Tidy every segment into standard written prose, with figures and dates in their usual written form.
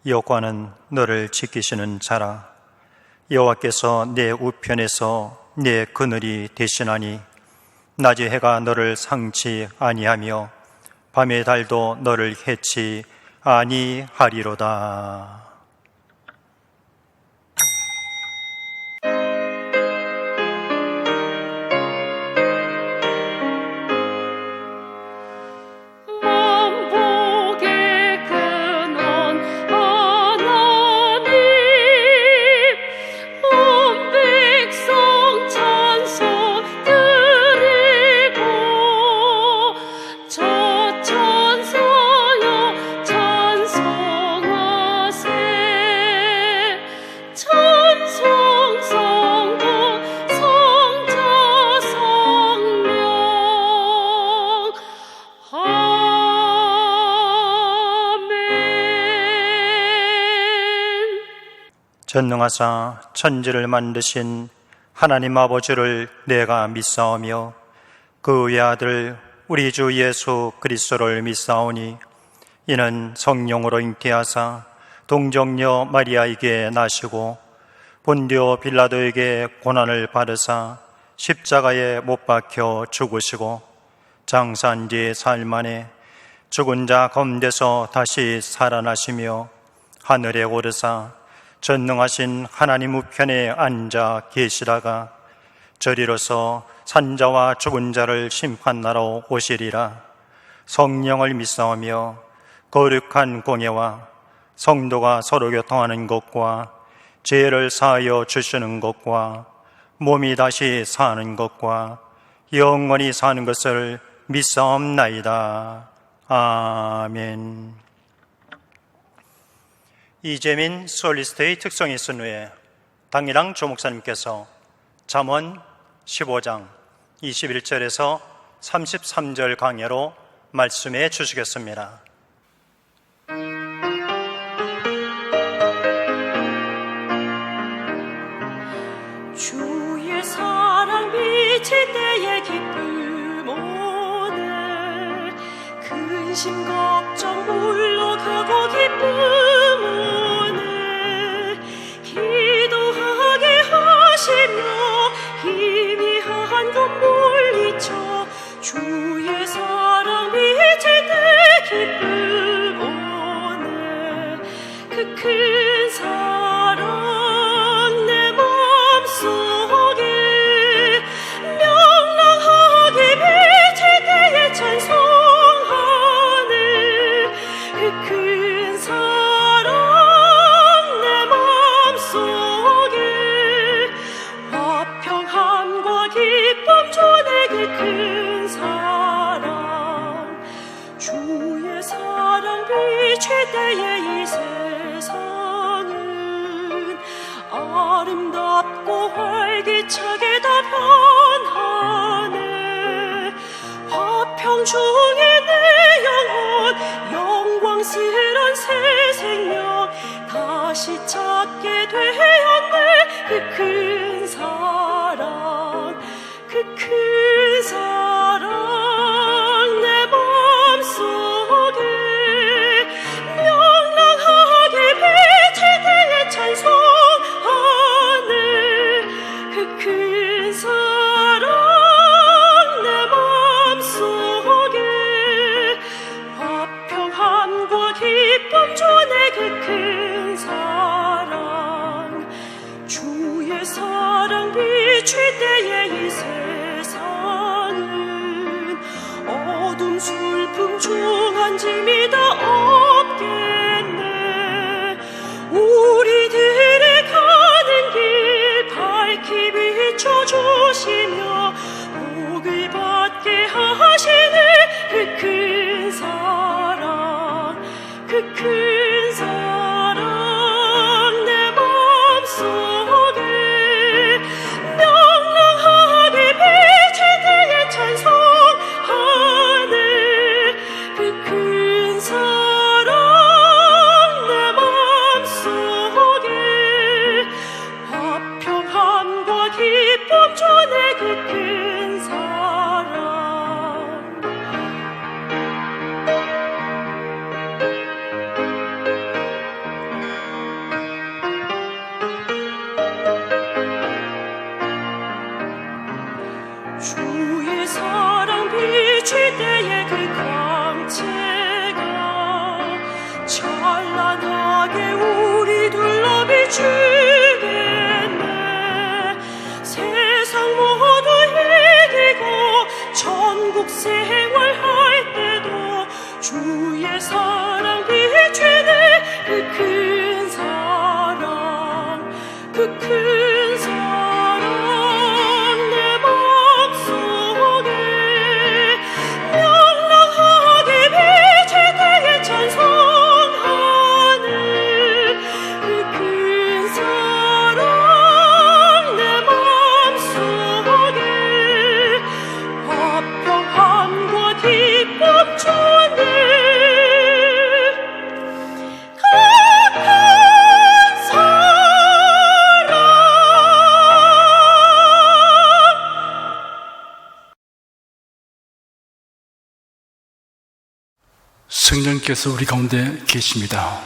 여호와는 너를 지키시는 자라. 여호와께서 내 우편에서 내 그늘이 되시나니 낮의 해가 너를 상치 아니하며 밤의 달도 너를 해치 아니하리로다. 전능하사 천지를 만드신 하나님 아버지를 내가 믿사오며 그 외아들 우리 주 예수 그리스도를 믿사오니 이는 성령으로 잉태하사 동정녀 마리아에게 나시고 본디오 빌라도에게 고난을 받으사 십자가에 못 박혀 죽으시고 장사한 지 사흘 만에 죽은 자 가운데서 다시 살아나시며 하늘에 오르사 전능하신 하나님 우편에 앉아 계시다가 저리로서 산자와 죽은 자를 심판하러 오시리라. 성령을 믿사오며 거룩한 공예와 성도가 서로 교통하는 것과 죄를 사하여 주시는 것과 몸이 다시 사는 것과 영원히 사는 것을 믿사옵나이다. 아멘. 이재민 솔리스트의 특성이 있은 후에 당일랑 조목사님께서 잠언 15장 21절에서 33절 강해로 말씀해 주시겠습니다. 주의 사랑 비칠 때의 기쁨 오늘 근심 걱정 물러가고 기쁨 오늘 기도하게 하시며 희미한 것 물리쳐 주의 사랑 비칠 때 기쁨 오늘 그 큰 사랑 내 맘속에 명랑하게 비칠 때에 찬송하네 그 큰 사랑 내 맘속에 화평함과 기쁨 주네 그 큰 사랑 주의 사랑 비칠 때에 이 세상은 아름답고 활기차게 다 변하네 화평 중에 내 영혼 영광스런 새 생명 다시 찾게 되었네 그 큰 사랑 그 큰 사랑 내 맘속에 명랑하게 비칠 때에 찬송하네 그 큰 사랑 내 맘속에 화평함과 기쁨 주네 그 큰 사랑 주의 사랑 비칠 때에 이 세상은 어둠 슬픔 중 안짐이 다 없겠네 우리들의 가는 길 밝히 비춰주시며 복을 받게 하시네 그 큰 사랑 그 큰 사랑 내 맘속에 명랑하게 비칠 때에 찬송하네 그 큰 사랑 내 맘속에 화평함과 기쁨 주네 그 큰 사랑 주겠네. 세상 모두 이기고 천국 생활할 때도 주의 사랑 비추네. 그 큰 사랑, 그 큰 사랑 내 맘속에 명랑하게 비치되게 찬송하네. 그 큰 사랑 내 맘속에 화평함과 기쁨 주네. 그 큰 사랑. 성령께서 우리 가운데 계십니다.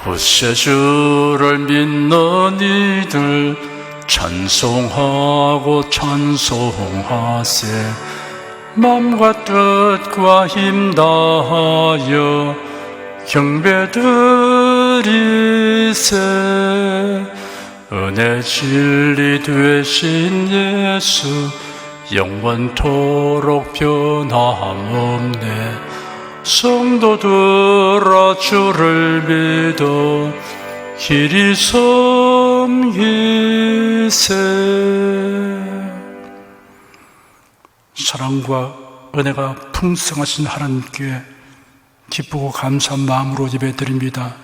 구세주를 믿는 이들 찬송하고 찬송하세. 맘과 뜻과 힘 다하여 경배드리세. 은혜 진리 되신 예수 영원토록 변함없네. 성도들아 주를 믿어 길이 섬기세. 사랑과 은혜가 풍성하신 하나님께 기쁘고 감사한 마음으로 예배드립니다.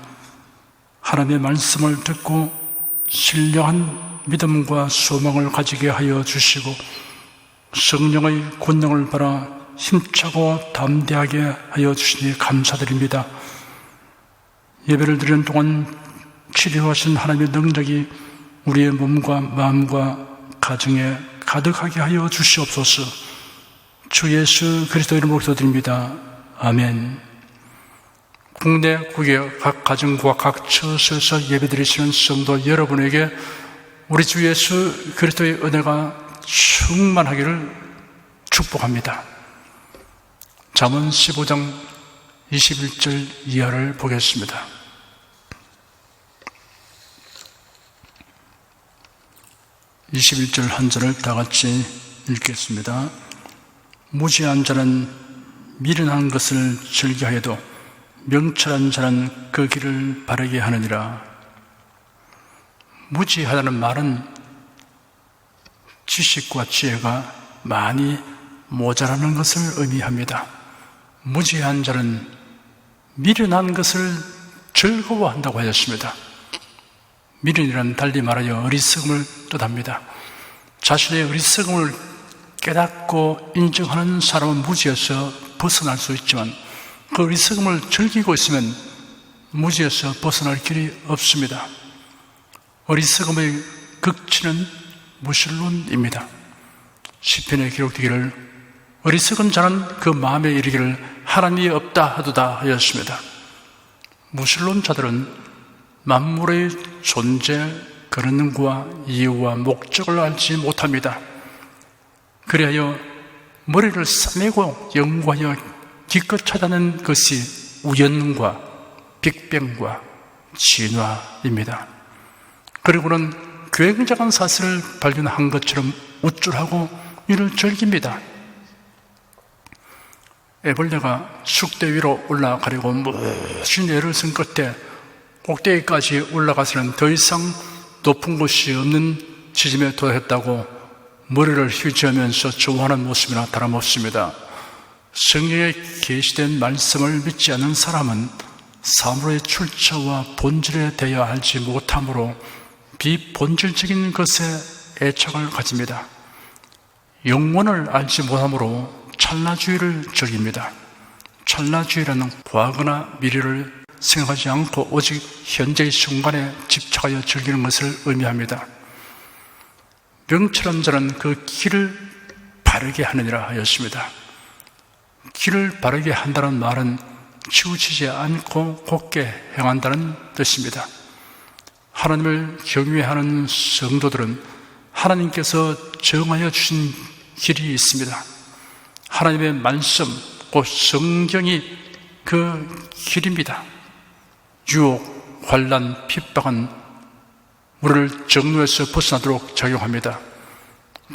하나님의 말씀을 듣고 신령한 믿음과 소망을 가지게 하여 주시고 성령의 권능을 받아 힘차고 담대하게 하여 주시니 감사드립니다. 예배를 드리는 동안 치료하신 하나님의 능력이 우리의 몸과 마음과 가정에 가득하게 하여 주시옵소서. 주 예수 그리스도 이름으로 기도드립니다. 아멘. 국내 국외 각 가정과 각 처소에서 예배드리시는 성도 여러분에게 우리 주 예수 그리스도의 은혜가 충만하기를 축복합니다. 잠언 15장 21절 이하를 보겠습니다. (21절) 한 절을 다 같이 읽겠습니다. 무지한 자는 미련한 것을 즐겨하여도 명철한 자는 그 길을 바르게 하느니라. 무지하다는 말은 지식과 지혜가 많이 모자라는 것을 의미합니다. 무지한 자는 미련한 것을 즐거워한다고 하였습니다. 미련이란 달리 말하여 어리석음을 뜻합니다. 자신의 어리석음을 깨닫고 인정하는 사람은 무지에서 벗어날 수 있지만 그 어리석음을 즐기고 있으면 무지에서 벗어날 길이 없습니다. 어리석음의 극치는 무신론입니다. 시편에 기록되기를 어리석은 자는 그 마음에 이르기를 하나님이 없다 하도다 하였습니다. 무신론자들은 만물의 존재, 근원과 이유와 목적을 알지 못합니다. 그리하여 머리를 싸매고 연구하여 기껏 찾아낸 것이 우연과 빅뱅과 진화입니다. 그리고는 굉장한 사실을 발견한 것처럼 우쭐하고 이를 즐깁니다. 애벌레가 쑥대 위로 올라가려고 무슨 애를 쓴 끝에 꼭대기까지 올라가서는 더 이상 높은 곳이 없는 지점에 도달했다고 머리를 휘저으면서 좋아하는 모습이나 다름없습니다. 성경에 계시된 말씀을 믿지 않는 사람은 사물의 출처와 본질에 대하여 알지 못함으로 비본질적인 것에 애착을 가집니다. 영원을 알지 못함으로 찰나주의를 즐깁니다. 찰나주의라는 과거나 미래를 생각하지 않고 오직 현재의 순간에 집착하여 즐기는 것을 의미합니다. 명철한 자는 그 길을 바르게 하느니라 하였습니다. 길을 바르게 한다는 말은 치우치지 않고 곧게 행한다는 뜻입니다. 하나님을 경외하는 성도들은 하나님께서 정하여 주신 길이 있습니다. 하나님의 말씀, 곧 성경이 그 길입니다. 유혹, 환난, 핍박은 우리를 정로에서 벗어나도록 작용합니다.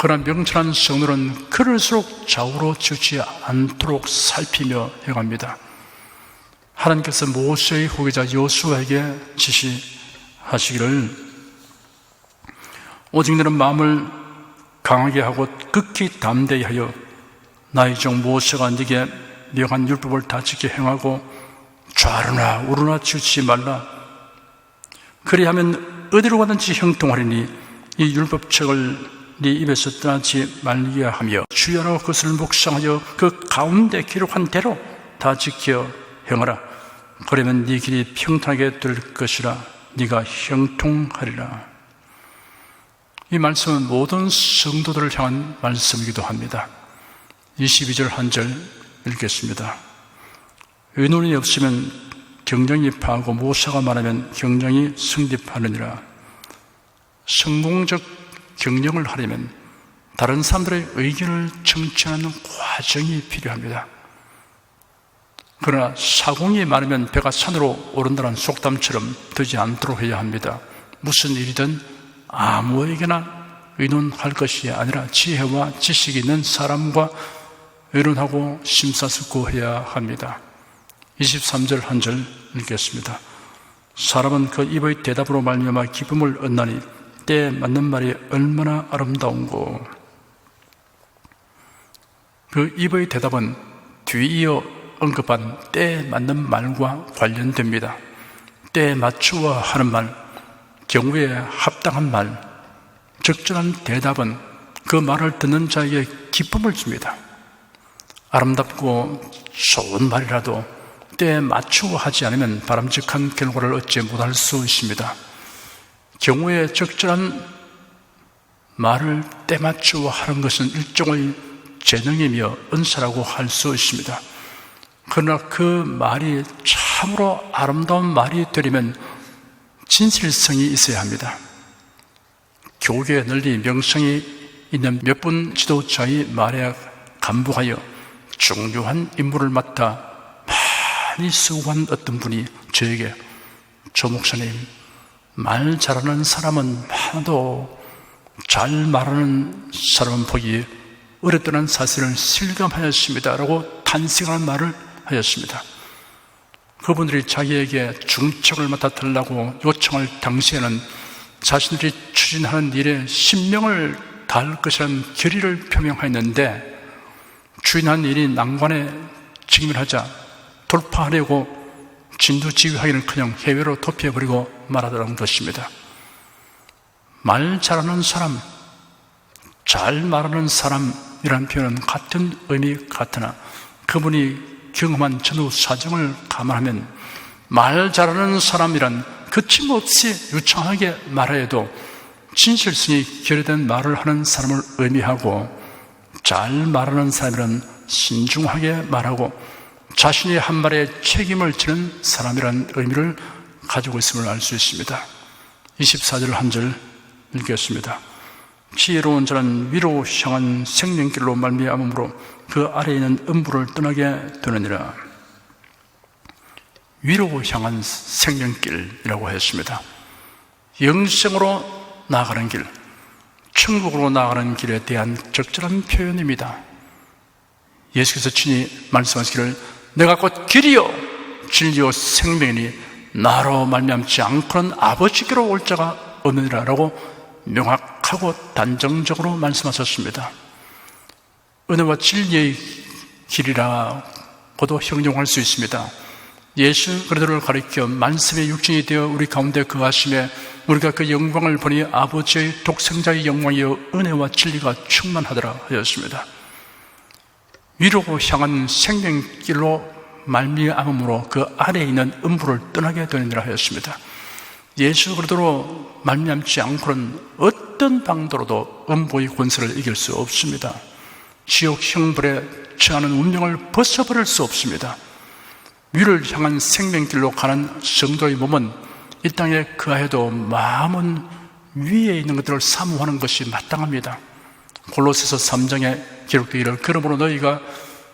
그러나 명철한 성도는 그럴수록 좌우로 치우치 않도록 살피며 해갑니다. 하나님께서 모세의 후계자 여호수아에게 지시하시기를 오직 너는 마음을 강하게 하고 극히 담대히 하여 나의 종 모세가 네게 명한 율법을 다 지켜 행하고 좌로나 우로나 치우치지 말라. 그리하면 어디로 가든지 형통하리니 이 율법책을 네 입에서 떠나지 말게 하며 주야로 그것을 묵상하여 그 가운데 기록한 대로 다 지켜 행하라. 그러면 네 길이 평탄하게 될 것이라. 네가 형통하리라. 이 말씀은 모든 성도들을 향한 말씀이기도 합니다. 22절 한 절 읽겠습니다. 의논이 없으면 경쟁이 파하고 모사가 말하면 경쟁이 성립하느니라. 성공적 경영을 하려면 다른 사람들의 의견을 청취하는 과정이 필요합니다. 그러나 사공이 많으면 배가 산으로 오른다는 속담처럼 되지 않도록 해야 합니다. 무슨 일이든 아무에게나 의논할 것이 아니라 지혜와 지식이 있는 사람과 의논하고 심사숙고해야 합니다. 23절 한 절 읽겠습니다. 사람은 그 입의 대답으로 말미암아 기쁨을 얻나니 때에 맞는 말이 얼마나 아름다운고. 그 입의 대답은 뒤이어 언급한 때에 맞는 말과 관련됩니다. 때에 맞추어 하는 말, 경우에 합당한 말, 적절한 대답은 그 말을 듣는 자에게 기쁨을 줍니다. 아름답고 좋은 말이라도 때에 맞추어 하지 않으면 바람직한 결과를 얻지 못할 수 있습니다. 경우에 적절한 말을 때 맞추어 하는 것은 일종의 재능이며 은사라고 할 수 있습니다. 그러나 그 말이 참으로 아름다운 말이 되려면 진실성이 있어야 합니다. 교계에 널리 명성이 있는 몇 분 지도자의 말에 감복하여 중요한 임무를 맡아 많이 수고한 어떤 분이 저에게 조 목사님, 말 잘하는 사람은 많아도 잘 말하는 사람은 보기 어렵다는 사실을 실감하였습니다 라고 탄식하는 말을 하였습니다. 그분들이 자기에게 중책을 맡아달라고 요청할 당시에는 자신들이 추진하는 일에 신명을 다할 것이라는 결의를 표명하였는데 추진한 일이 난관에 직면하자 돌파하려고 진두지휘하기는커녕 해외로 도피해버리고 말하더라는 것입니다. 말 잘하는 사람, 잘 말하는 사람이라는 표현은 같은 의미 같으나 그분이 경험한 전후 사정을 감안하면 말 잘하는 사람이란 거침없이 유창하게 말하여도 진실성이 결여된 말을 하는 사람을 의미하고 잘 말하는 사람이란 신중하게 말하고 자신이 한 말에 책임을 지는 사람이라는 의미를 가지고 있음을 알 수 있습니다. 24절 한 절 읽겠습니다. 지혜로운 자는 위로 향한 생명길로 말미암음으로 그 아래에 있는 음부를 떠나게 되느니라. 위로 향한 생명길이라고 했습니다. 영생으로 나아가는 길, 천국으로 나아가는 길에 대한 적절한 표현입니다. 예수께서 친히 말씀하시기를 내가 곧 길이요 진리요 생명이니 나로 말미암지 않고는 아버지께로 올 자가 없느니라 라고 명확하고 단정적으로 말씀하셨습니다. 은혜와 진리의 길이라고도 형용할 수 있습니다. 예수 그리스도를 가리켜 말씀의 육신이 되어 우리 가운데 거하심에 우리가 그 영광을 보니 아버지의 독생자의 영광이여 은혜와 진리가 충만하더라 하였습니다. 위로 향한 생명길로 말미암음으로 그 아래에 있는 음부를 떠나게 되느니라 하였습니다. 예수 그리스도로 말미암지 않고는 어떤 방도로도 음부의 권세를 이길 수 없습니다. 지옥 형벌에 처하는 운명을 벗어버릴 수 없습니다. 위를 향한 생명길로 가는 성도의 몸은 이 땅에 거해도 마음은 위에 있는 것들을 사모하는 것이 마땅합니다. 골로새서 3장에 기록되기를 그러므로 너희가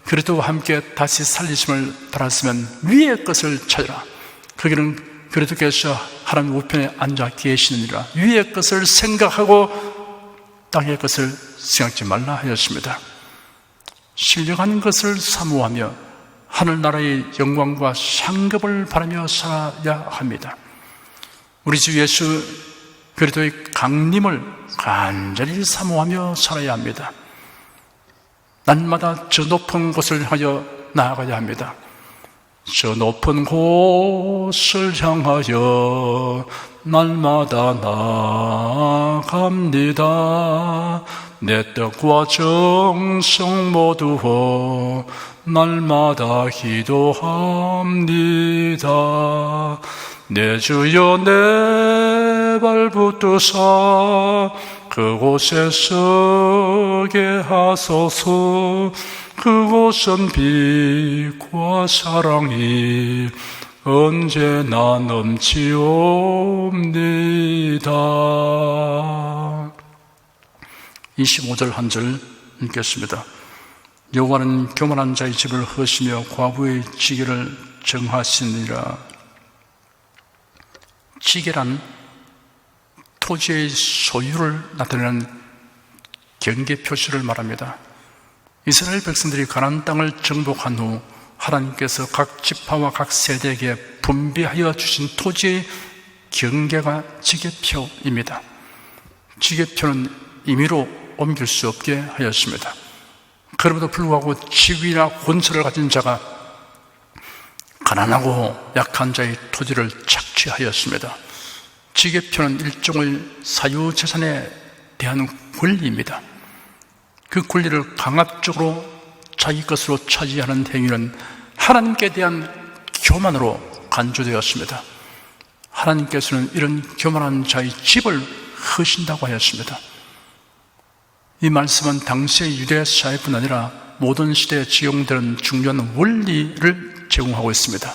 그리스도와 함께 다시 살리심을 받았으면 위의 것을 찾으라. 거기는 그리스도께서 하나님 우편에 앉아 계시느니라. 위의 것을 생각하고 땅의 것을 생각지 말라 하였습니다. 신령한 것을 사모하며 하늘나라의 영광과 상급을 바라며 살아야 합니다. 우리 주 예수 그리스도의 강림을 간절히 사모하며 살아야 합니다. 날마다 저 높은 곳을 향하여 나아가야 합니다. 저 높은 곳을 향하여 날마다 나아갑니다. 내 뜻과 정성 모두 날마다 기도합니다. 내 주여 내 발 붙드사 그곳에 서게 하소서. 그곳은 빛과 사랑이 언제나 넘치옵니다. 25절 한 절 읽겠습니다. 여호와는 교만한 자의 집을 허시며 과부의 지게를 정하시니라. 지게란 토지의 소유를 나타내는 경계 표시를 말합니다. 이스라엘 백성들이 가나안 땅을 정복한 후 하나님께서 각 지파와 각 세대에게 분배하여 주신 토지의 경계가 지게표입니다. 지게표는 임의로 옮길 수 없게 하였습니다. 그럼에도 불구하고 지위나 권세를 가진 자가 가난하고 약한 자의 토지를 착취하였습니다. 지게표는 일종의 사유재산에 대한 권리입니다. 그 권리를 강압적으로 자기 것으로 차지하는 행위는 하나님께 대한 교만으로 간주되었습니다. 하나님께서는 이런 교만한 자의 집을 허신다고 하였습니다. 이 말씀은 당시의 유대 사회뿐 아니라 모든 시대에 적용되는 중요한 원리를 제공하고 있습니다.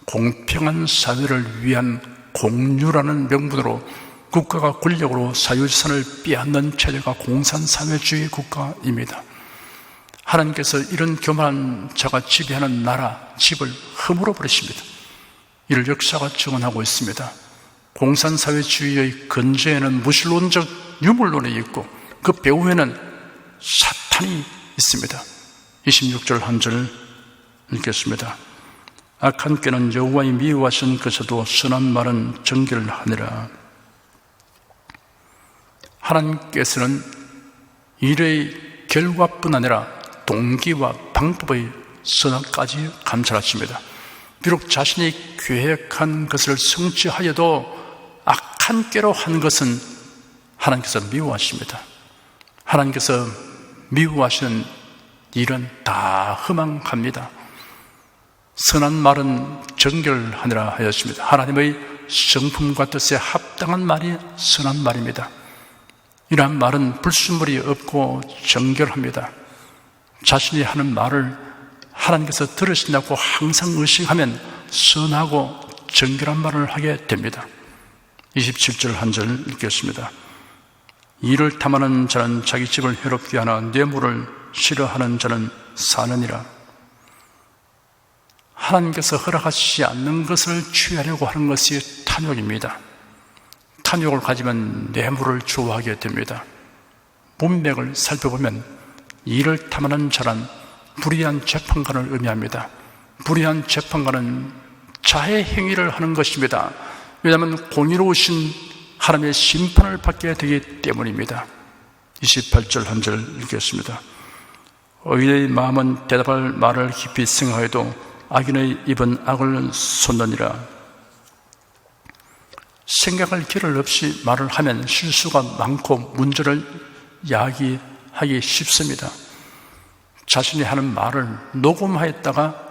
공평한 사회를 위한 공유라는 명분으로 국가가 권력으로 사유재산을 빼앗는 체제가 공산사회주의 국가입니다. 하나님께서 이런 교만한 자가 지배하는 나라, 집을 허물어 버리십니다. 이를 역사가 증언하고 있습니다. 공산사회주의의 근저에는 무신론적 유물론이 있고 그 배후에는 사탄이 있습니다. 26절 한 절 읽겠습니다. 악한 꾀는 여호와의 미워하신 것에도 선한 말은 정결하니라. 하나님께서는 일의 결과뿐 아니라 동기와 방법의 선악까지 감찰하십니다. 비록 자신이 계획한 것을 성취하여도 악한 꾀로 한 것은 하나님께서 미워하십니다. 하나님께서 미워하시는 일은 다 허망합니다. 선한 말은 정결하니라 하였습니다. 하나님의 성품과 뜻에 합당한 말이 선한 말입니다. 이러한 말은 불순물이 없고 정결합니다. 자신이 하는 말을 하나님께서 들으신다고 항상 의식하면 선하고 정결한 말을 하게 됩니다. 27절 한 절 읽겠습니다. 이를 탐하는 자는 자기 집을 해롭게 하나 뇌물을 싫어하는 자는 사느니라. 하나님께서 허락하시지 않는 것을 취하려고 하는 것이 탐욕입니다. 탐욕을 가지면 뇌물을 좋아하게 됩니다. 문맥을 살펴보면 이를 탐하는 자란 불의한 재판관을 의미합니다. 불의한 재판관은 자해 행위를 하는 것입니다. 왜냐하면 공의로우신 하나님의 심판을 받게 되기 때문입니다. 28절 한 절 읽겠습니다. 의인의 마음은 대답할 말을 깊이 생각해도 악인의 입은 악을 솟느니라. 생각할 길을 없이 말을 하면 실수가 많고 문제를 야기하기 쉽습니다. 자신이 하는 말을 녹음하였다가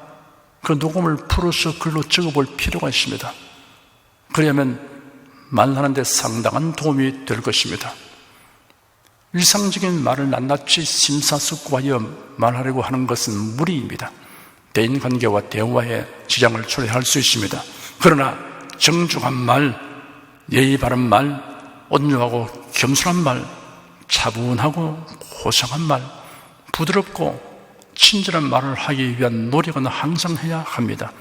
그 녹음을 풀어서 글로 적어볼 필요가 있습니다. 그러면 말하는 데 상당한 도움이 될 것입니다. 일상적인 말을 낱낱이 심사숙고하여 말하려고 하는 것은 무리입니다. 대인관계와 대화에 지장을 초래할 수 있습니다. 그러나 정중한 말, 예의 바른 말, 온유하고 겸손한 말, 차분하고 고상한 말, 부드럽고 친절한 말을 하기 위한 노력은 항상 해야 합니다.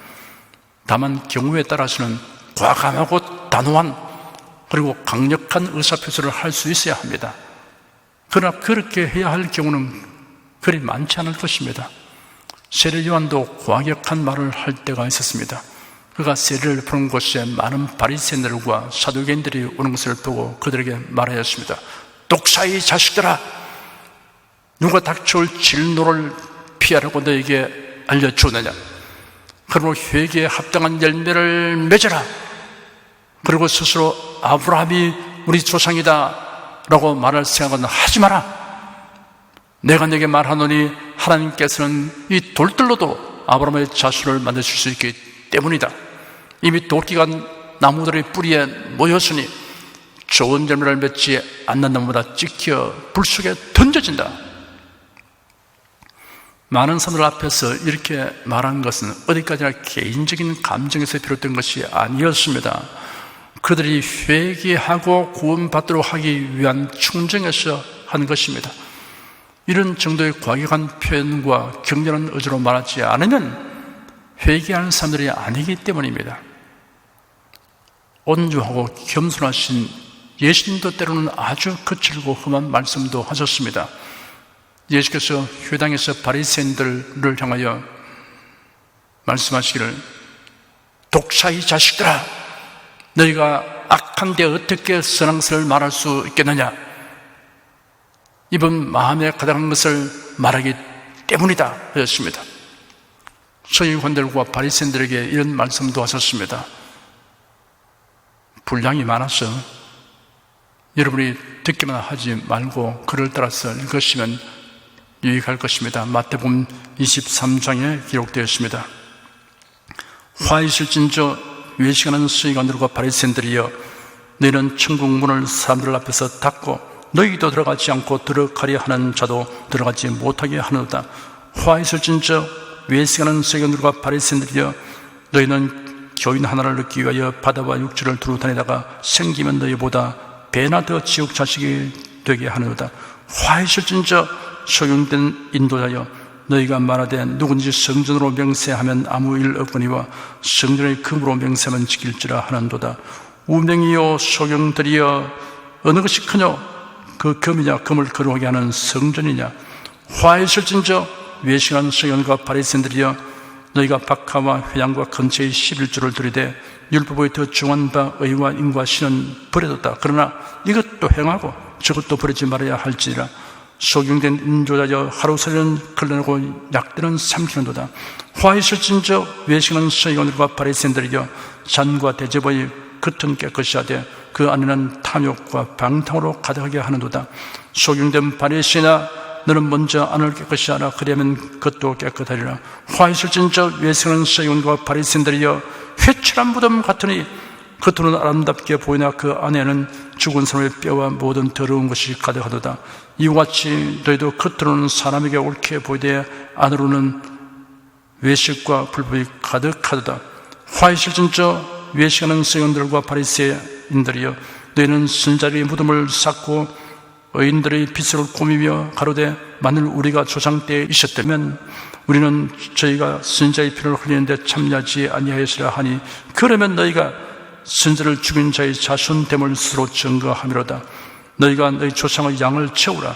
다만 경우에 따라서는 과감하고 단호한 그리고 강력한 의사표시를 할 수 있어야 합니다. 그러나 그렇게 해야 할 경우는 그리 많지 않을 것입니다. 세례 요한도 과격한 말을 할 때가 있었습니다. 그가 세례를 푸는 곳에 많은 바리새인들과 사두개인들이 오는 것을 보고 그들에게 말하였습니다. 독사의 자식들아, 누가 닥쳐올 진노를 피하라고 너에게 알려주느냐? 그러므로 회개에 합당한 열매를 맺어라. 그리고 스스로 아브라함이 우리 조상이다 라고 말할 생각은 하지 마라. 내가 네게 말하노니 하나님께서는 이 돌들로도 아브라함의 자손을 만드실 수 있기 때문이다. 이미 도끼가 나무들의 뿌리에 모였으니 좋은 열매를 맺지 않는 나무보다 찍혀 불 속에 던져진다. 많은 사람들 앞에서 이렇게 말한 것은 어디까지나 개인적인 감정에서 비롯된 것이 아니었습니다. 그들이 회개하고 구원받도록 하기 위한 충정에서 한 것입니다. 이런 정도의 과격한 표현과 격렬한 의지로 말하지 않으면 회개하는 사람들이 아니기 때문입니다. 온유하고 겸손하신 예수님도 때로는 아주 거칠고 험한 말씀도 하셨습니다. 예수께서 회당에서 바리새인들을 향하여 말씀하시기를 독사의 자식들아, 너희가 악한데 어떻게 선한 것을 말할 수 있겠느냐? 이번 마음에 가득한 것을 말하기 때문이다 하였습니다. 서기관들과 바리새인들에게 이런 말씀도 하셨습니다. 분량이 많아서 여러분이 듣기만 하지 말고 글을 따라서 읽으시면 유익할 것입니다. 마태복음 23장에 기록되어 있습니다. 화 있을진저 외식하는 서기관들과 바리새인들이여, 너희는 천국 문을 사람들 앞에서 닫고 너희도 들어가지 않고 들어가려 하는 자도 들어가지 못하게 하노다. 화 있을진저 외식하는 서기관들과 바리새인들이여, 너희는 교인 하나를 얻기 위하여 바다와 육지를 두루 다니다가 생기면 너희보다 배나 더 지옥 자식이 되게 하노다. 화 있을진저 소경된 인도자여, 너희가 말하되 누군지 성전으로 명세하면 아무 일 없거니와 성전의 금으로 명세하면 지킬지라 하는도다. 우명이요 소경들이여, 어느 것이 크뇨? 그 금이냐? 금을 거룩하게 하는 성전이냐? 화 있을진저 외식하는 서기관과 바리새인들이여, 너희가 박하와 회양과 근처의 11조를 들이되 율법의 더 중한 바 의와 인과 신은 버려뒀다. 그러나 이것도 행하고 저것도 버리지 말아야 할지라. 소경된 인조자여, 하루살이는 걸러내고 약대는 삼키는도다. 화 있을진저 외식하는 서기관들과 바리새인들이여, 잔과 대접의 겉은 깨끗이 하되 그 안에는 탐욕과 방탕으로 가득하게 하는도다. 소경된 바리새인아, 너는 먼저 안을 깨끗이 하라. 그러면 겉도 깨끗하리라. 화 있을진저 외식하는 서기관과 바리새인들이여, 회칠한 무덤 같으니 겉으로는 아름답게 보이나 그 안에는 죽은 사람의 뼈와 모든 더러운 것이 가득하도다. 이와 같이 너희도 겉으로는 사람에게 옳게 보이되 안으로는 외식과 불법이 가득하도다. 화 있을진저 외식하는 서기관들과 바리새인들이여, 너희는 선자리의 무덤을 쌓고 의인들의 빗을 꾸미며 가로되 만일 우리가 조상 때에 있었다면 우리는 저희가 선자의 피를 흘리는데 참여하지 아니하였으라 하니, 그러면 너희가 선자를 죽인 자의 자손됨을 스스로 증거하미로다. 너희가 너희 조상의 양을 채우라.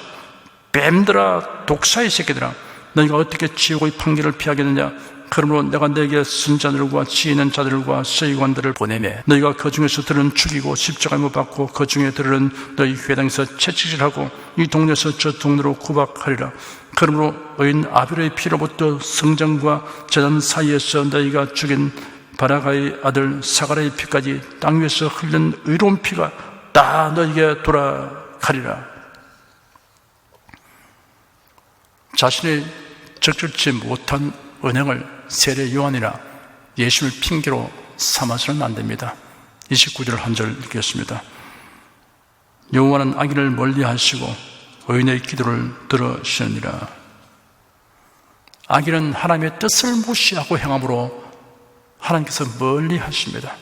뱀들아, 독사의 새끼들아, 너희가 어떻게 지옥의 판결을 피하겠느냐? 그러므로 내가 너에게 선자들과 지혜 있는 자들과 서기관들을 보내매 너희가 그 중에서 들은 죽이고 십자가에 못 박고 그 중에 들은 너희 회당에서 채찍질하고 이 동네에서 저 동네로 구박하리라. 그러므로 의인 아벨의 피로부터 성전과 제단 사이에서 너희가 죽인 바라가의 아들 사가랴의 피까지 땅 위에서 흘린 의로운 피가 다 너희에게 돌아가리라. 자신이 적절치 못한 은행을 세례 요한이나 예수를 핑계로 삼아서는 안 됩니다. 29절 한 절 읽겠습니다. 여호와는 악인을 멀리 하시고 의인의 기도를 들으시느니라. 악인은 하나님의 뜻을 무시하고 행함으로 하나님께서 멀리 하십니다.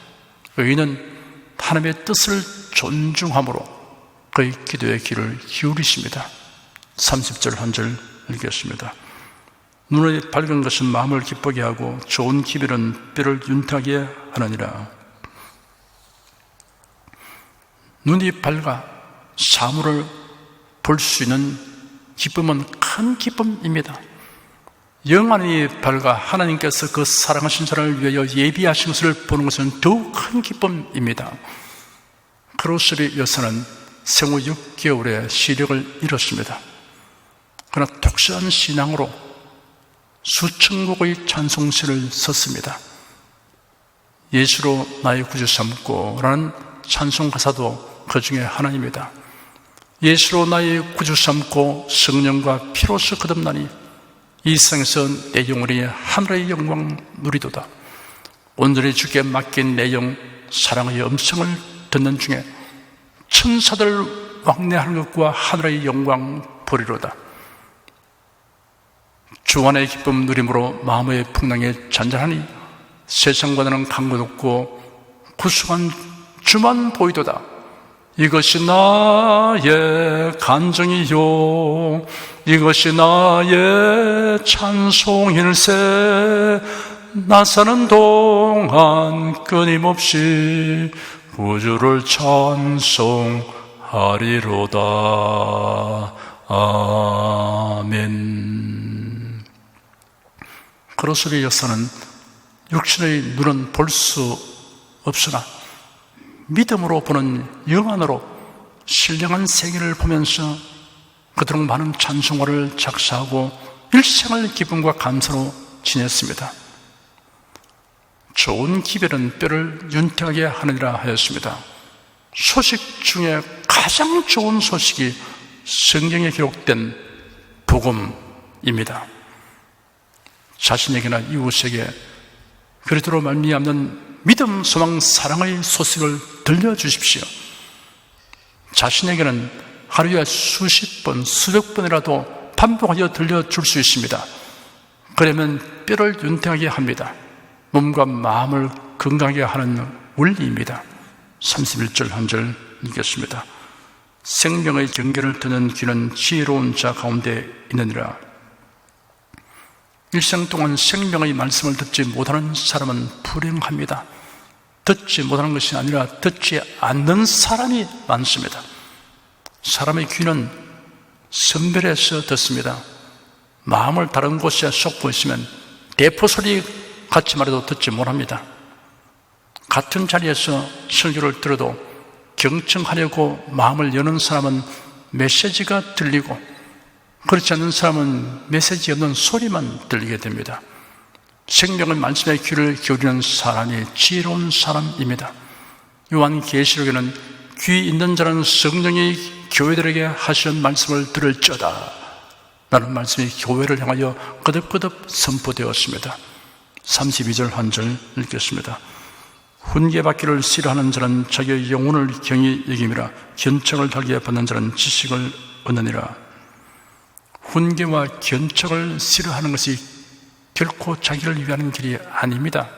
의인은 하나님의 뜻을 존중함으로 그의 기도의 귀를 기울이십니다. 30절 한 절 읽겠습니다. 눈이 밝은 것은 마음을 기쁘게 하고 좋은 기별은 뼈를 윤택하게 하느니라. 눈이 밝아 사물을 볼 수 있는 기쁨은 큰 기쁨입니다. 영안이 밝아 하나님께서 그 사랑하신 자를 위하여 예비하신 것을 보는 것은 더욱 큰 기쁨입니다. 크로스비 여사는 생후 6개월에 시력을 잃었습니다. 그러나 독실한 신앙으로 수천 곡의 찬송시를 썼습니다. 예수로 나의 구주 삼고 라는 찬송 가사도 그 중에 하나입니다. 예수로 나의 구주 삼고 성령과 피로서 거듭나니 이 세상에서 내 영혼이 하늘의 영광 누리도다. 온전히 주께 맡긴 내 영 사랑의 음성을 듣는 중에 천사들 왕래하는 것과 하늘의 영광 보리로다. 주 안의 기쁨 누림으로 마음의 풍랑에 잔잔하니 세상과는 간것 없고 구수한 주만 보이도다. 이것이 나의 간증이요 이것이 나의 찬송일세. 나 사는 동안 끊임없이 구주를 찬송하리로다. 아멘. 크로스비 여사는 육신의 눈은 볼 수 없으나 믿음으로 보는 영안으로 신령한 세계를 보면서 그토록 많은 찬송가를 작사하고 일생을 기쁨과 감사로 지냈습니다. 좋은 기별은 뼈를 윤택하게 하느니라 하였습니다. 소식 중에 가장 좋은 소식이 성경에 기록된 복음입니다. 자신에게나 이웃에게 그리스도로 말미암는 믿음, 소망, 사랑의 소식을 들려주십시오. 자신에게는 하루에 수십 번, 수백 번이라도 반복하여 들려줄 수 있습니다. 그러면 뼈를 윤택하게 합니다. 몸과 마음을 건강하게 하는 원리입니다. 31절 한 절 읽겠습니다. 생명의 경계를 듣는 귀는 지혜로운 자 가운데 있느니라. 일생 동안 생명의 말씀을 듣지 못하는 사람은 불행합니다. 듣지 못하는 것이 아니라 듣지 않는 사람이 많습니다. 사람의 귀는 선별해서 듣습니다. 마음을 다른 곳에 쏟고 있으면 대포 소리 같이 말해도 듣지 못합니다. 같은 자리에서 설교를 들어도 경청하려고 마음을 여는 사람은 메시지가 들리고 그렇지 않는 사람은 메시지 없는 소리만 들리게 됩니다. 생명의 말씀에 귀를 기울이는 사람이 지혜로운 사람입니다. 요한계시록에는 귀 있는 자는 성령이 교회들에게 하시는 말씀을 들을지어다 라는 말씀이 교회를 향하여 거듭거듭 선포되었습니다. 32절 한 절 읽겠습니다. 훈계받기를 싫어하는 자는 자기의 영혼을 경히 여김이라. 견책을 달게 받는 자는 지식을 얻느니라. 훈계와 견책을 싫어하는 것이 결코 자기를 위하는 길이 아닙니다.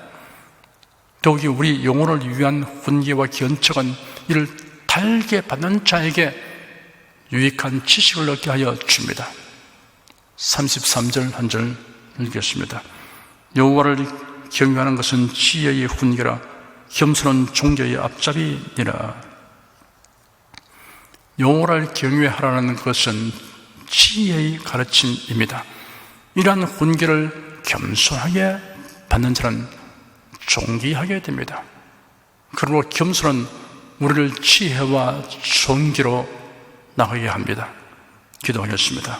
더욱이 우리 영혼을 위한 훈계와 견책은 이를 달게 받는 자에게 유익한 지식을 얻게 하여 줍니다. 33절 한 절 읽겠습니다. 여호와를 경외하는 것은 지혜의 훈계라. 겸손은 종교의 앞잡이니라. 여호와를 경외하라는 것은 지혜의 가르침입니다. 이러한 훈계를 겸손하게 받는 자는 존귀하게 됩니다. 그러므로 겸손은 우리를 지혜와 존귀로 나가게 합니다. 기도하겠습니다.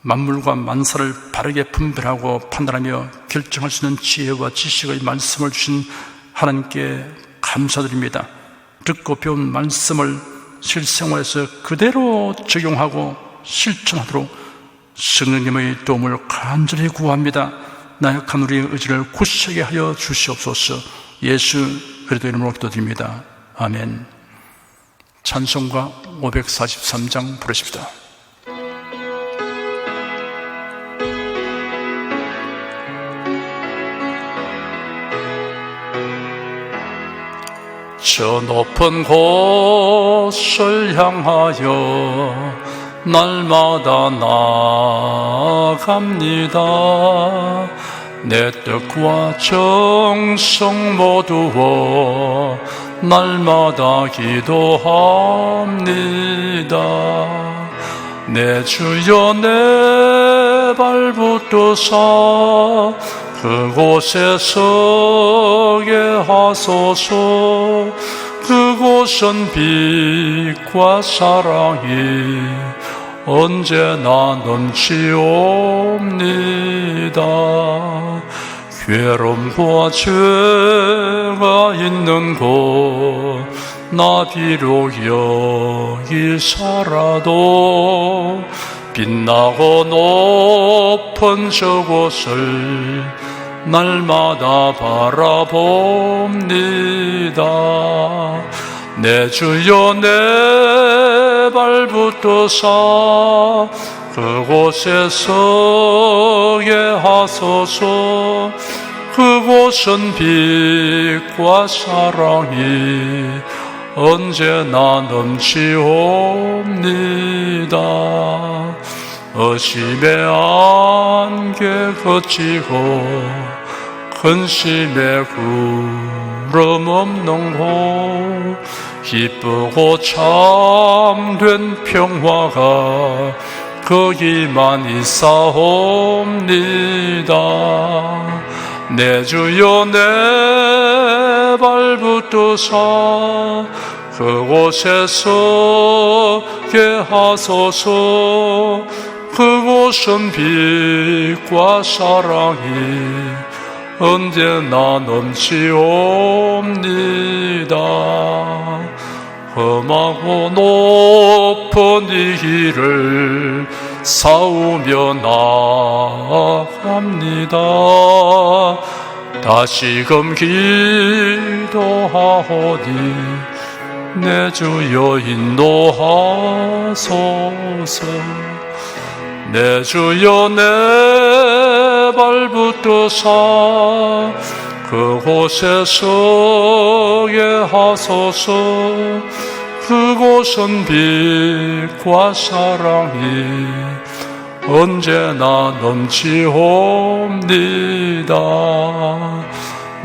만물과 만사를 바르게 분별하고 판단하며 결정할 수 있는 지혜와 지식의 말씀을 주신 하나님께 감사드립니다. 듣고 배운 말씀을 실생활에서 그대로 적용하고 실천하도록 성령님의 도움을 간절히 구합니다. 나약한 우리의 의지를 굳세게 하여 주시옵소서. 예수 그리스도 이름으로 기도드립니다. 아멘. 찬송가 543장 부르십시다. 저 높은 곳을 향하여 날마다 나아갑니다. 내 뜻과 정성 모두어 날마다 기도합니다. 내 주여 내 발붙드사 그곳에 서게 하소서. 그곳은 빛과 사랑이 언제나 넘치옵니다. 괴로움과 죄가 있는 곳 나 비록 여기 살아도 빛나고 높은 저곳을 날마다 바라봅니다. 내 주여 내 발붙드사 그곳에 서게 하소서. 그곳은 빛과 사랑이 언제나 넘치옵니다. 의심의 안개 거치고 근심의 구름 없는 곳 기쁘고 참된 평화가 거기만 있사옵니다. 내 주여 내 발붙드사 그곳에 서게 하소서. 그곳은 빛과 사랑이 언제나 넘치옵니다. 험하고 높은 이 길을 싸우며 나아갑니다. 다시금 기도하오니 내 주여 인도하소서. 내 주여 내 발붙드사 그곳에 서게 하소서. 그곳은 빛과 사랑이 언제나 넘치옵니다.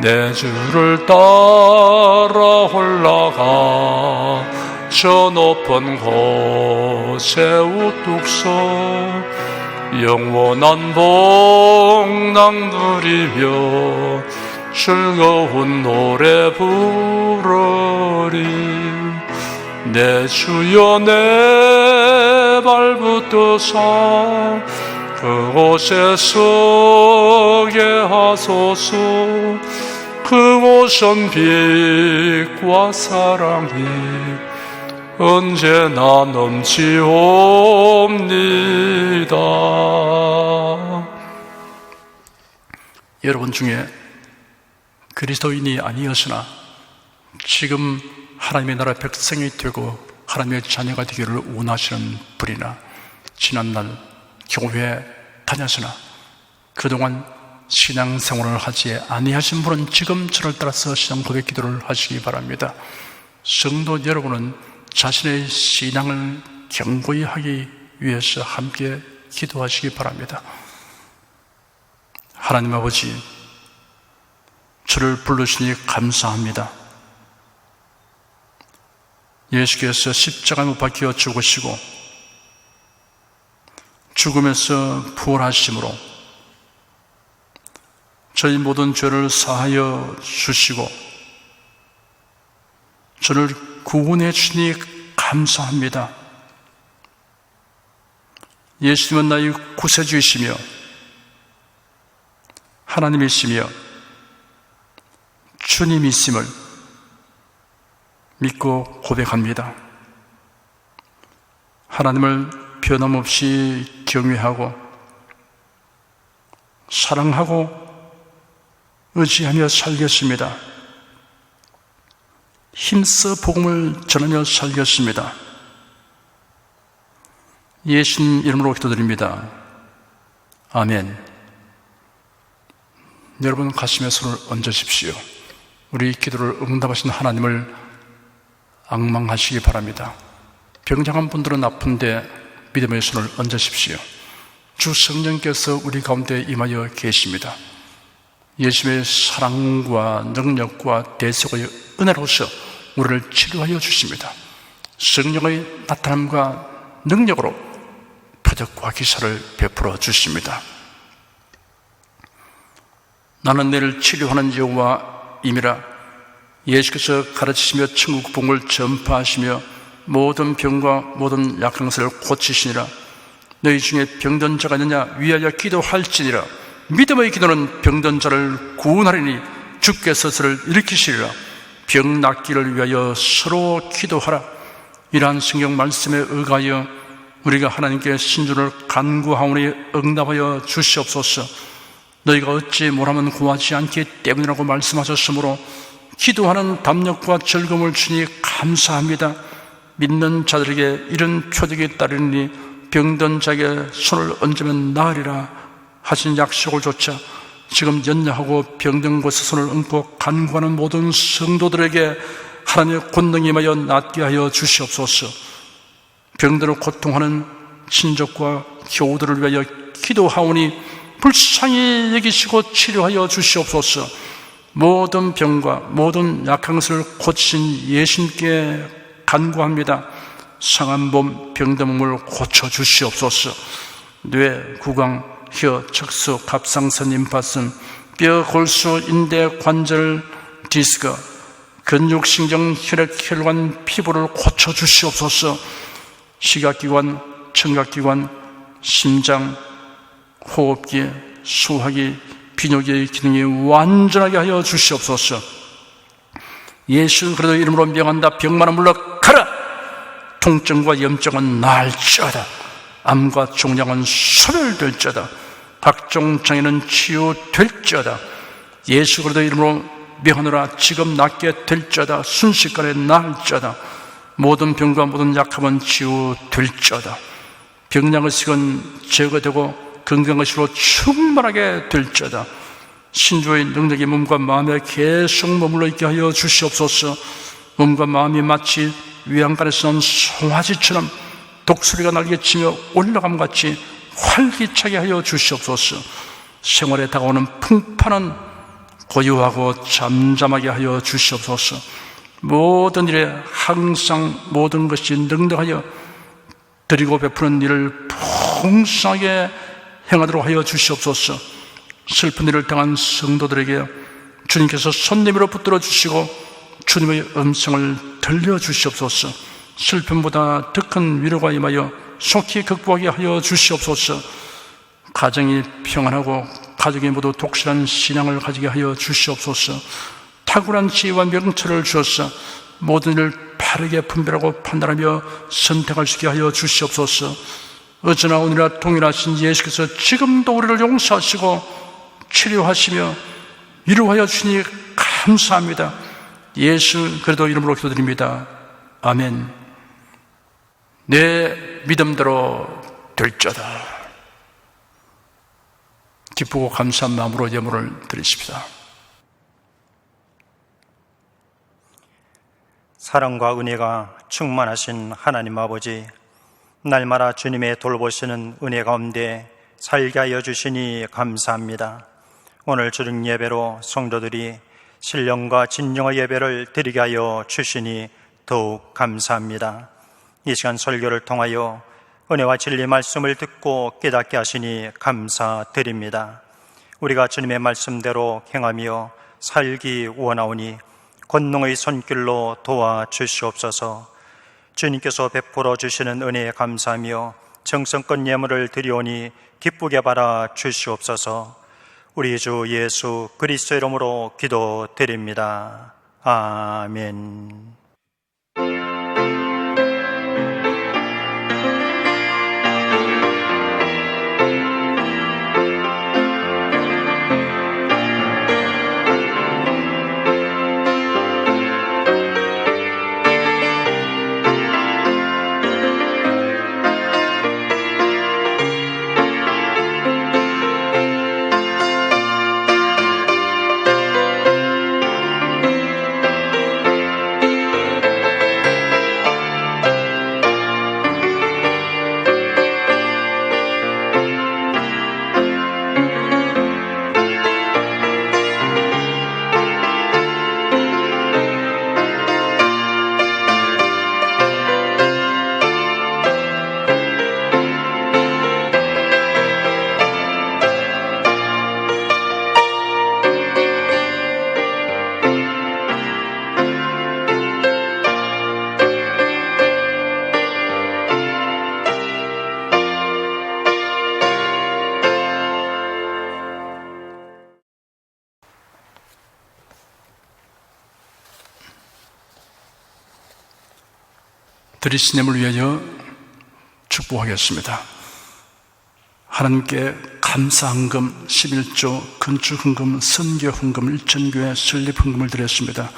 내 주를 따라 올라가 저 높은 곳에 우뚝 서 영원한 복낭 누리며 즐거운 노래 부르리. 내 주여 내 발붙드사 그곳에 서게 하소서. 그곳은 빛과 사랑이 언제나 넘치옵니다. 여러분 중에 그리스도인이 아니었으나 지금 하나님의 나라 백성이 되고 하나님의 자녀가 되기를 원하시는 분이나 지난날 교회에 다녔으나 그동안 신앙생활을 하지 아니하신 분은 지금 저를 따라서 신앙 고백 기도를 하시기 바랍니다. 성도 여러분은 자신의 신앙을 견고히 하기 위해서 함께 기도하시기 바랍니다. 하나님 아버지, 저를 부르시니 감사합니다. 예수께서 십자가에 못 박혀 죽으시고 죽음에서 부활하심으로 저희 모든 죄를 사하여 주시고 저를 구원해 주니 감사합니다. 예수님은 나의 구세주이시며 하나님이시며 주님이심을 믿고 고백합니다. 하나님을 변함없이 경외하고 사랑하고 의지하며 살겠습니다. 힘써 복음을 전하며 살겠습니다. 예수님 이름으로 기도드립니다. 아멘. 여러분 가슴에 손을 얹으십시오. 우리 기도를 응답하신 하나님을 앙망하시기 바랍니다. 병장한 분들은 아픈데 믿음의 손을 얹으십시오. 주 성령께서 우리 가운데 임하여 계십니다. 예수의 사랑과 능력과 대속의 은혜로서 우리를 치료하여 주십니다. 성령의 나타남과 능력으로 표적과 기사를 베풀어 주십니다. 나는 너를 치료하는 여호와임이라. 예수께서 가르치시며 천국 복음을 전파하시며 모든 병과 모든 약한 것을 고치시니라. 너희 중에 병든 자가 있느냐 위하여 기도할지니라. 믿음의 기도는 병든 자를 구원하리니 주께서 그를 일으키시리라. 병 낫기를 위하여 서로 기도하라. 이러한 성경 말씀에 의하여 우리가 하나님께 신주를 간구하오니 응답하여 주시옵소서. 너희가 어찌 뭐라면 구하지 않기 때문이라고 말씀하셨으므로 기도하는 담력과 즐거움을 주니 감사합니다. 믿는 자들에게 이런 표적이 따르니 병든 자에게 손을 얹으면 나으리라 하신 약속을 조차 지금 연약하고 병든 곳에 손을 얹고 간구하는 모든 성도들에게 하나님의 권능이 임하여 낫게 하여 주시옵소서. 병들어 고통하는 친족과 교우들을 위하여 기도하오니 불쌍히 여기시고 치료하여 주시옵소서. 모든 병과 모든 약한 것을 고치신 예수님께 간구합니다. 상한 몸, 병든 몸을 고쳐주시옵소서. 뇌, 구강, 혀, 척수, 갑상선, 임파선, 뼈, 골수, 인대, 관절, 디스크, 근육, 신경, 혈액, 혈관, 피부를 고쳐주시옵소서. 시각기관, 청각기관, 심장, 호흡기, 소화기, 비뇨기의 기능이 완전하게 하여 주시옵소서. 예수 그리스도 이름으로 명한다. 병만은 물러가라. 통증과 염증은 나을지어다. 암과 종양은 소멸될지어다. 각종 장애는 치유될지어다. 예수 그리스도 이름으로 명하노라. 지금 낫게 될지어다. 순식간에 나을지어다. 모든 병과 모든 약함은 치유될지어다. 병량의식은 제거되고 건강의식으로 충만하게 될지어다. 신주의 능력이 몸과 마음에 계속 머물러 있게 하여 주시옵소서. 몸과 마음이 마치 위안간에서 난 송아지처럼 독수리가 날개치며 올라감같이 활기차게 하여 주시옵소서. 생활에 다가오는 풍파는 고요하고 잠잠하게 하여 주시옵소서. 모든 일에 항상 모든 것이 능력하여 드리고 베푸는 일을 풍성하게 행하도록 하여 주시옵소서. 슬픈 일을 당한 성도들에게 주님께서 손 내밀어 붙들어 주시고 주님의 음성을 들려주시옵소서. 슬픔보다 더 큰 위로가 임하여 속히 극복하게 하여 주시옵소서. 가정이 평안하고 가족이 모두 독실한 신앙을 가지게 하여 주시옵소서. 탁월한 지혜와 명철을 주어서 모든 일을 바르게 분별하고 판단하며 선택할 수 있게 하여 주시옵소서. 어제나 오늘이나 동일하신 예수께서 지금도 우리를 용서하시고 치료하시며 위로하여 주시니 감사합니다. 예수 그리스도 이름으로 기도드립니다. 아멘. 내 믿음대로 될지어다. 기쁘고 감사한 마음으로 예물을 드리십시다. 사랑과 은혜가 충만하신 하나님 아버지, 날마다 주님의 돌보시는 은혜 가운데 살게 하여 주시니 감사합니다. 오늘 주중 예배로 성도들이 신령과 진정의 예배를 드리게 하여 주시니 더욱 감사합니다. 이 시간 설교를 통하여 은혜와 진리 말씀을 듣고 깨닫게 하시니 감사드립니다. 우리가 주님의 말씀대로 행하며 살기 원하오니 권능의 손길로 도와주시옵소서. 주님께서 베풀어 주시는 은혜에 감사하며 정성껏 예물을 드리오니 기쁘게 받아 주시옵소서. 우리 주 예수 그리스도 이름으로 기도드립니다. 아멘. 드리신 예물 위하여 축복하겠습니다. 하나님께 감사헌금 11조, 건축헌금, 선교헌금, 일천교회 설립헌금을 드렸습니다.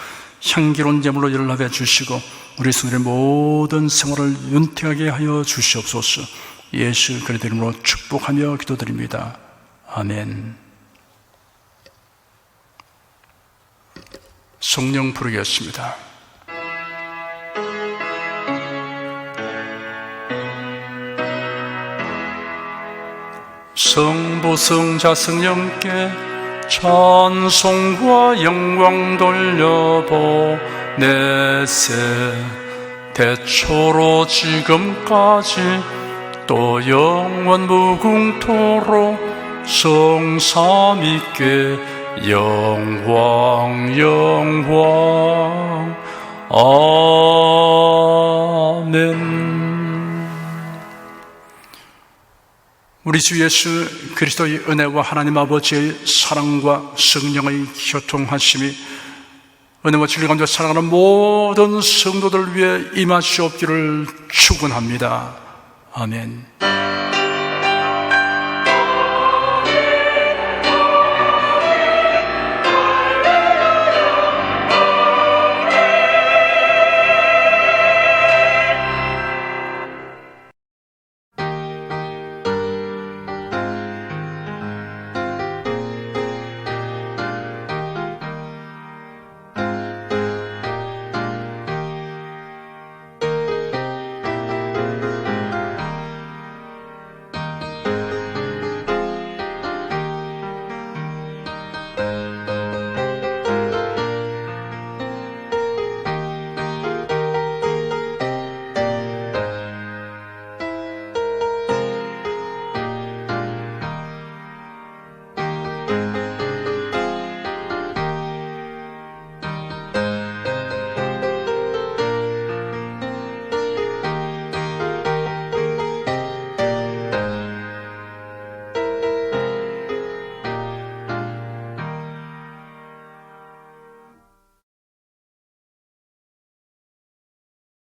향기로운 예물로 연락해 주시고 우리 성도의 모든 생활을 윤택하게 하여 주시옵소서. 예수 그리스도 이름으로 축복하며 기도드립니다. 아멘. 성령 부르겠습니다. 성부 성자 성령께 찬송과 영광 돌려보내세. 대초로 지금까지 또 영원 무궁토록 성삼위께 영광 영광. 아멘. 우리 주 예수 그리스도의 은혜와 하나님 아버지의 사랑과 성령의 교통하심이 은혜와 진리 가운데 살아가는 모든 성도들 위해 임하시옵기를 축원합니다. 아멘.